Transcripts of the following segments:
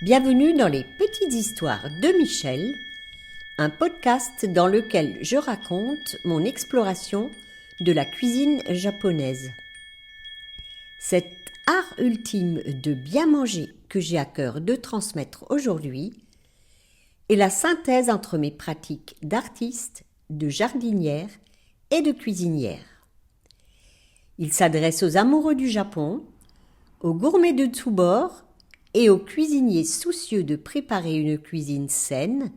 Bienvenue dans les Petites Histoires de Michel, un podcast dans lequel je raconte mon exploration de la cuisine japonaise. Cet art ultime de bien manger que j'ai à cœur de transmettre aujourd'hui est la synthèse entre mes pratiques d'artiste, de jardinière et de cuisinière. Il s'adresse aux amoureux du Japon, aux gourmets de tous bords et aux cuisiniers soucieux de préparer une cuisine saine,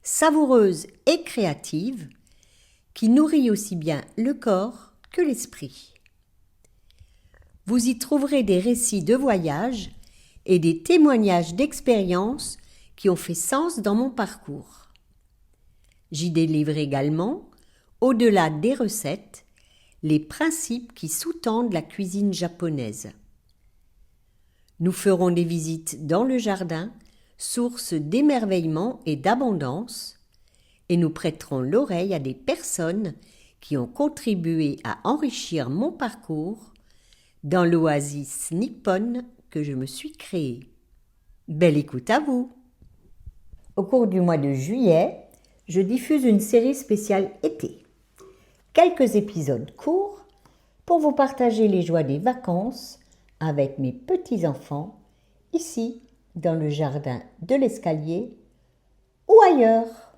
savoureuse et créative, qui nourrit aussi bien le corps que l'esprit. Vous y trouverez des récits de voyage et des témoignages d'expériences qui ont fait sens dans mon parcours. J'y délivre également, au-delà des recettes, les principes qui sous-tendent la cuisine japonaise. Nous ferons des visites dans le jardin, source d'émerveillement et d'abondance, et nous prêterons l'oreille à des personnes qui ont contribué à enrichir mon parcours dans l'oasis nippone que je me suis créée. Belle écoute à vous! Au cours du mois de juillet, je diffuse une série spéciale été. Quelques épisodes courts pour vous partager les joies des vacances avec mes petits-enfants, ici, dans le jardin de l'escalier ou ailleurs.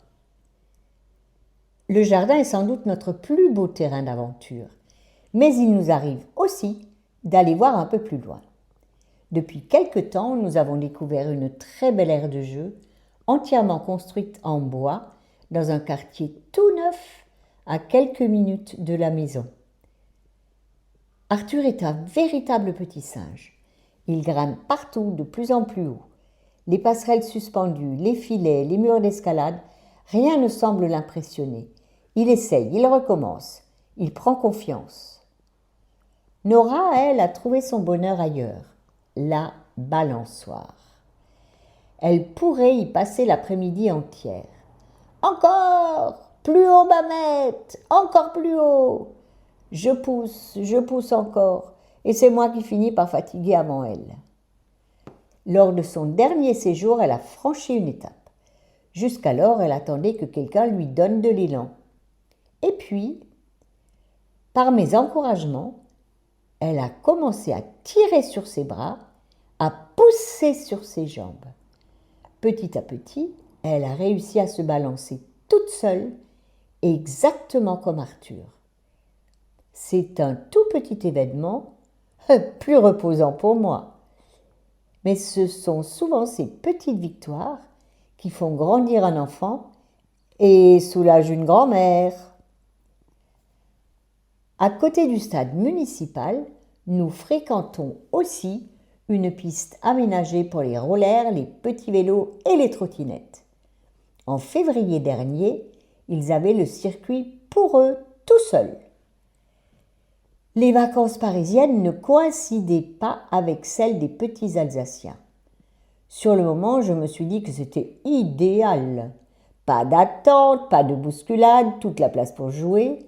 Le jardin est sans doute notre plus beau terrain d'aventure, mais il nous arrive aussi d'aller voir un peu plus loin. Depuis quelque temps, nous avons découvert une très belle aire de jeu, entièrement construite en bois, dans un quartier tout neuf, à quelques minutes de la maison. Arthur est un véritable petit singe. Il grimpe partout de plus en plus haut. Les passerelles suspendues, les filets, les murs d'escalade, rien ne semble l'impressionner. Il essaye, il recommence, il prend confiance. Nora, elle, a trouvé son bonheur ailleurs, la balançoire. Elle pourrait y passer l'après-midi entière. Encore, plus haut, Babette, encore plus haut. Je pousse encore, et c'est moi qui finis par fatiguer avant elle. Lors de son dernier séjour, elle a franchi une étape. Jusqu'alors, elle attendait que quelqu'un lui donne de l'élan. Et puis, par mes encouragements, elle a commencé à tirer sur ses bras, à pousser sur ses jambes. Petit à petit, elle a réussi à se balancer toute seule, exactement comme Arthur. C'est un tout petit événement, plus reposant pour moi. Mais ce sont souvent ces petites victoires qui font grandir un enfant et soulagent une grand-mère. À côté du stade municipal, nous fréquentons aussi une piste aménagée pour les rollers, les petits vélos et les trottinettes. En février dernier, ils avaient le circuit pour eux tout seuls. Les vacances parisiennes ne coïncidaient pas avec celles des petits Alsaciens. Sur le moment, je me suis dit que c'était idéal. Pas d'attente, pas de bousculade, toute la place pour jouer.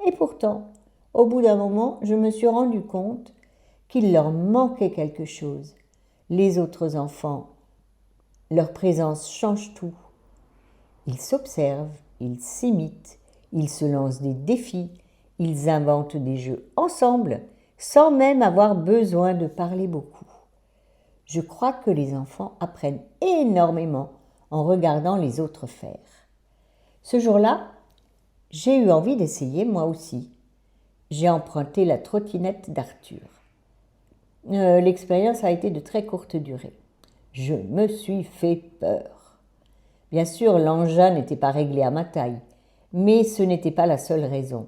Et pourtant, au bout d'un moment, je me suis rendu compte qu'il leur manquait quelque chose. Les autres enfants, leur présence change tout. Ils s'observent, ils s'imitent, ils se lancent des défis. Ils inventent des jeux ensemble, sans même avoir besoin de parler beaucoup. Je crois que les enfants apprennent énormément en regardant les autres faire. Ce jour-là, j'ai eu envie d'essayer moi aussi. J'ai emprunté la trottinette d'Arthur. L'expérience a été de très courte durée. Je me suis fait peur. Bien sûr, l'engin n'était pas réglé à ma taille, mais ce n'était pas la seule raison.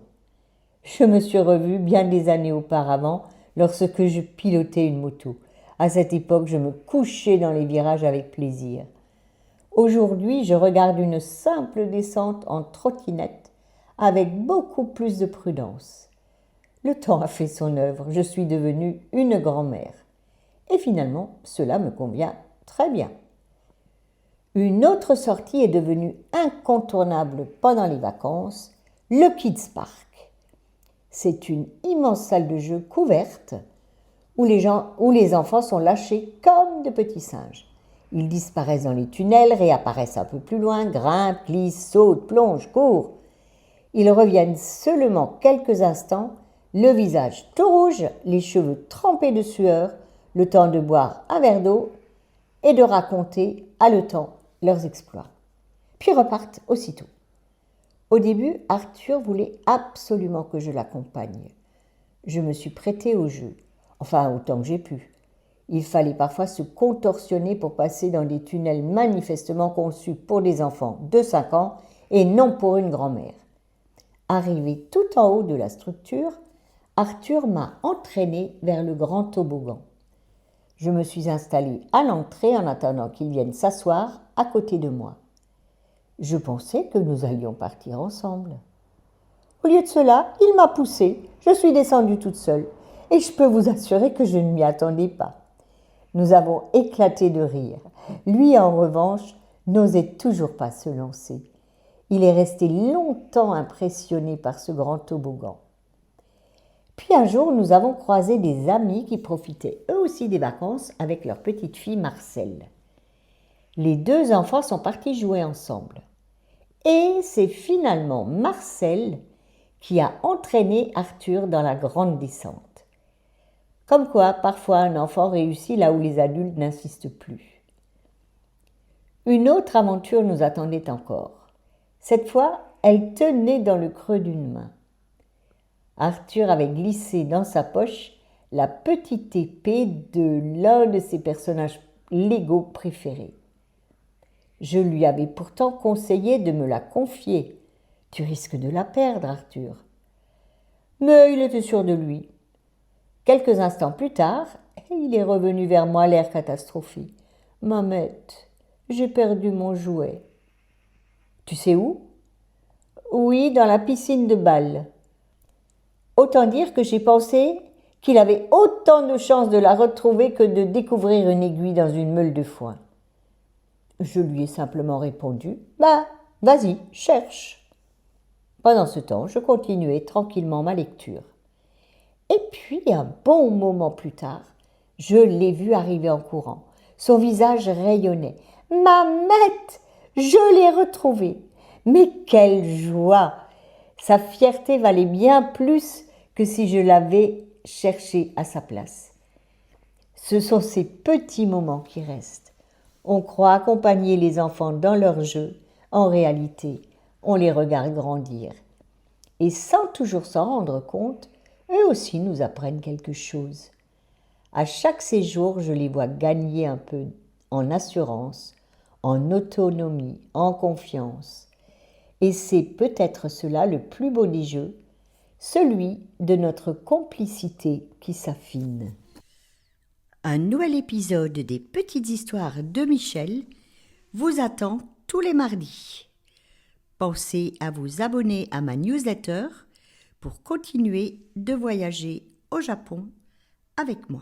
Je me suis revue bien des années auparavant lorsque je pilotais une moto. À cette époque, je me couchais dans les virages avec plaisir. Aujourd'hui, je regarde une simple descente en trottinette avec beaucoup plus de prudence. Le temps a fait son œuvre, je suis devenue une grand-mère. Et finalement, cela me convient très bien. Une autre sortie est devenue incontournable pendant les vacances, le Kids Park. C'est une immense salle de jeu couverte où les enfants sont lâchés comme de petits singes. Ils disparaissent dans les tunnels, réapparaissent un peu plus loin, grimpent, glissent, sautent, plongent, courent. Ils reviennent seulement quelques instants, le visage tout rouge, les cheveux trempés de sueur, le temps de boire un verre d'eau et de raconter, haletant, leurs exploits. Puis repartent aussitôt. Au début, Arthur voulait absolument que je l'accompagne. Je me suis prêtée au jeu, enfin autant que j'ai pu. Il fallait parfois se contorsionner pour passer dans des tunnels manifestement conçus pour des enfants de 5 ans et non pour une grand-mère. Arrivé tout en haut de la structure, Arthur m'a entraînée vers le grand toboggan. Je me suis installée à l'entrée en attendant qu'il vienne s'asseoir à côté de moi. Je pensais que nous allions partir ensemble. Au lieu de cela, il m'a poussée. Je suis descendue toute seule et je peux vous assurer que je ne m'y attendais pas. Nous avons éclaté de rire. Lui, en revanche, n'osait toujours pas se lancer. Il est resté longtemps impressionné par ce grand toboggan. Puis un jour, nous avons croisé des amis qui profitaient eux aussi des vacances avec leur petite fille Marcel. Les deux enfants sont partis jouer ensemble. Et c'est finalement Marcel qui a entraîné Arthur dans la grande descente. Comme quoi, parfois, un enfant réussit là où les adultes n'insistent plus. Une autre aventure nous attendait encore. Cette fois, elle tenait dans le creux d'une main. Arthur avait glissé dans sa poche la petite épée de l'un de ses personnages Lego préférés. Je lui avais pourtant conseillé de me la confier. « Tu risques de la perdre, Arthur. » Mais il était sûr de lui. Quelques instants plus tard, il est revenu vers moi l'air catastrophé. « Mamette, j'ai perdu mon jouet. »« Tu sais où ?»« Oui, dans la piscine de balle. » Autant dire que j'ai pensé qu'il avait autant de chances de la retrouver que de découvrir une aiguille dans une meule de foin. Je lui ai simplement répondu « Bah, vas-y, cherche !» Pendant ce temps, je continuais tranquillement ma lecture. Et puis, un bon moment plus tard, je l'ai vu arriver en courant. Son visage rayonnait. « Mamette, je l'ai retrouvé !» Mais quelle joie! Sa fierté valait bien plus que si je l'avais cherché à sa place. Ce sont ces petits moments qui restent. On croit accompagner les enfants dans leurs jeux. En réalité, on les regarde grandir. Et sans toujours s'en rendre compte, eux aussi nous apprennent quelque chose. À chaque séjour, je les vois gagner un peu en assurance, en autonomie, en confiance. Et c'est peut-être cela le plus beau des jeux, celui de notre complicité qui s'affine. Un nouvel épisode des Petites Histoires de Michel vous attend tous les mardis. Pensez à vous abonner à ma newsletter pour continuer de voyager au Japon avec moi.